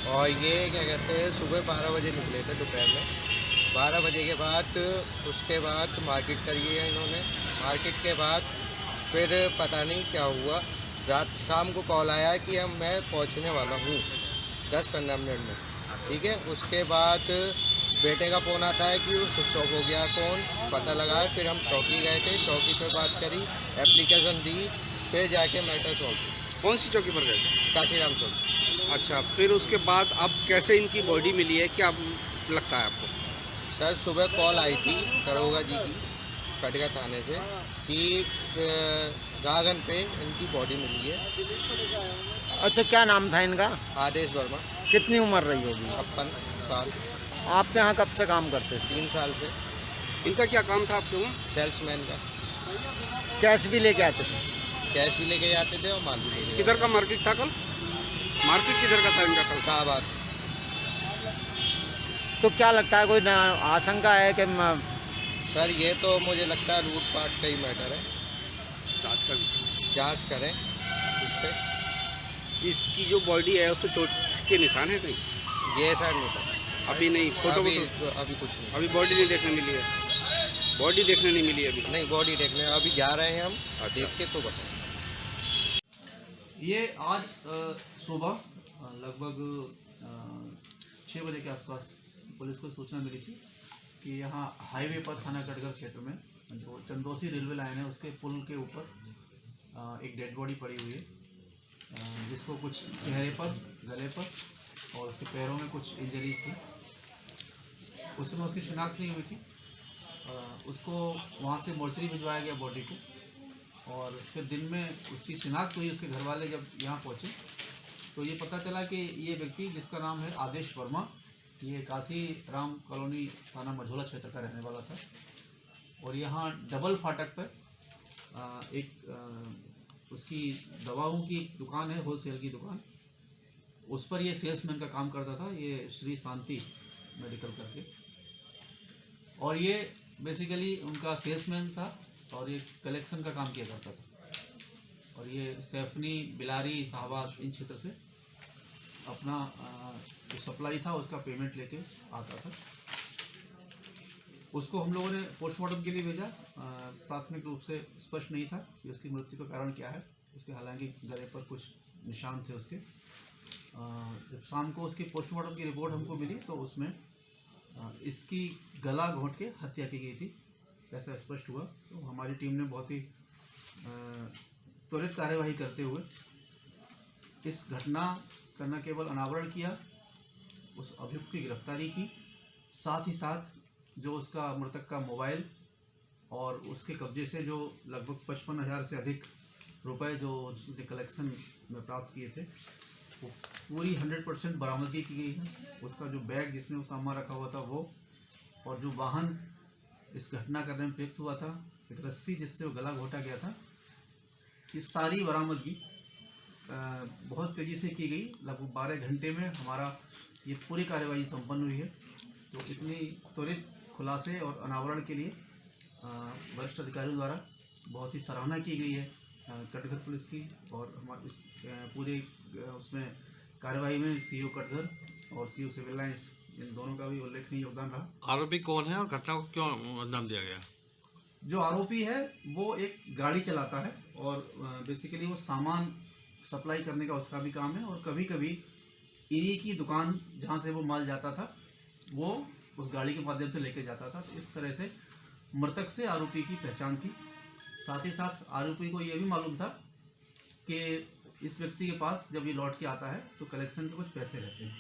और ये क्या कहते हैं, सुबह 12 बजे निकले थे दोपहर में। 12 बजे के बाद उसके बाद मार्केट करी है इन्होंने। मार्केट के बाद फिर पता नहीं क्या हुआ, रात शाम को कॉल आया कि मैं पहुंचने वाला हूँ 10-15 मिनट में। ठीक है, उसके बाद बेटे का फ़ोन आता है कि वो स्विच ऑफ हो गया फ़ोन। पता लगाया, फिर हम चौकी गए थे, चौकी पे बात करी, एप्लीकेशन दी, फिर जाके मैटर सॉल्व हुई। कौन सी चौकी पर गए थे? काशीराम चौक। अच्छा, फिर उसके बाद अब कैसे इनकी बॉडी मिली है, क्या लगता है आपको? सर सुबह कॉल आई थी दरोगा जी की कटगा थाने से कि गागन पे इनकी बॉडी मिली है। अच्छा, क्या नाम था इनका? आदेश वर्मा। कितनी उम्र रही होगी? 56 साल। आप यहाँ कब से काम करते थे? 3 साल से। इनका क्या काम था आपके वहाँ? सेल्समैन का। कैश भी लेके आते थे? कैश भी लेके जाते थे और माल भी लेके किधर का मार्केट था कल? मार्केट किधर का था इनका कल? शाहबाद। तो क्या लगता है, कोई आशंका है कि सर ये तो मुझे लगता है लूटपाट का ही मैटर है। जांच का विषय। जांच करें इस पर। इसकी जो बॉडी है उस पर चोट के निशान है कहीं? ये सर नहीं पता। अभी नहीं, फोटो अभी कुछ नहीं। अभी बॉडी नहीं देखने मिली है। बॉडी देखने नहीं मिली अभी। नहीं, बॉडी देखने अभी जा रहे हैं हम। अच्छा। देख के तो बताएं। ये आज सुबह लगभग 6 बजे के आसपास पुलिस को सूचना मिली थी कि यहाँ हाईवे पर थाना कटघर क्षेत्र में जो चंदोसी रेलवे लाइन है उसके पुल के ऊपर एक डेड बॉडी पड़ी हुई है, जिसको कुछ चेहरे पर, गले पर और उसके पैरों में कुछ इंजरीज थी। उस समय उसकी शिनाख्त नहीं हुई थी। उसको वहाँ से मोर्चरी भिजवाया गया बॉडी को, और फिर दिन में उसकी शिनाख्त हुई। उसके घर वाले जब यहाँ पहुँचे तो ये पता चला कि ये व्यक्ति, जिसका नाम है आदेश वर्मा, ये काशी राम कॉलोनी थाना मझोला क्षेत्र का रहने वाला था। और यहाँ डबल फाटक पर उसकी दवाओं की एक दुकान है, होलसेल की दुकान, उस पर ये सेल्समैन का काम करता था, ये श्री शांति मेडिकल करके। और ये बेसिकली उनका सेल्समैन था और ये कलेक्शन का काम किया करता था। और ये सैफनी, बिलारी, शाहबाद इन क्षेत्र से अपना जो सप्लाई था उसका पेमेंट लेके आता था। उसको हम लोगों ने पोस्टमार्टम के लिए भेजा। प्राथमिक रूप से स्पष्ट नहीं था कि उसकी मृत्यु का कारण क्या है। उसके हालांकि गले पर कुछ निशान थे उसके। जब शाम को उसकी पोस्टमार्टम की रिपोर्ट हमको मिली तो उसमें इसकी गला घोंट के हत्या की गई थी, ऐसा स्पष्ट हुआ। तो हमारी टीम ने बहुत ही त्वरित कार्यवाही करते हुए इस घटना का न केवल अनावरण किया, उस अभियुक्त की गिरफ्तारी की, साथ ही साथ जो उसका मृतक का मोबाइल और उसके कब्जे से जो लगभग 55,000 से अधिक रुपए जो उसने कलेक्शन में प्राप्त किए थे, वो पूरी 100% बरामदगी की गई है। उसका जो बैग जिसमें वो सामान रखा हुआ था वो, और जो वाहन इस घटना करने में प्रयुक्त हुआ था, एक रस्सी जिससे वो गला घोटा गया था, इस सारी बरामदगी बहुत तेज़ी से की गई। लगभग 12 घंटे में हमारा ये पूरी कार्यवाही संपन्न हुई है। तो इतनी त्वरित खुलासे और अनावरण के लिए वरिष्ठ अधिकारियों द्वारा बहुत ही सराहना की गई है कटघर पुलिस की। और हमारे इस पूरे उसमें कार्यवाही में सीओ कटघर और सीओ सिविल लाइंस, इन दोनों का भी उल्लेखनीय योगदान रहा। आरोपी कौन है और घटना को क्यों अंजाम दिया गया? जो आरोपी है वो एक गाड़ी चलाता है और बेसिकली वो सामान सप्लाई करने का उसका भी काम है, और कभी कभी इन्हीं की दुकान जहाँ से वो माल जाता था वो उस गाड़ी के माध्यम से लेके जाता था। तो इस तरह से मृतक से आरोपी की पहचान थी। साथ ही साथ आरोपी को ये भी मालूम था कि इस व्यक्ति के पास जब ये लौट के आता है तो कलेक्शन के कुछ पैसे रहते हैं।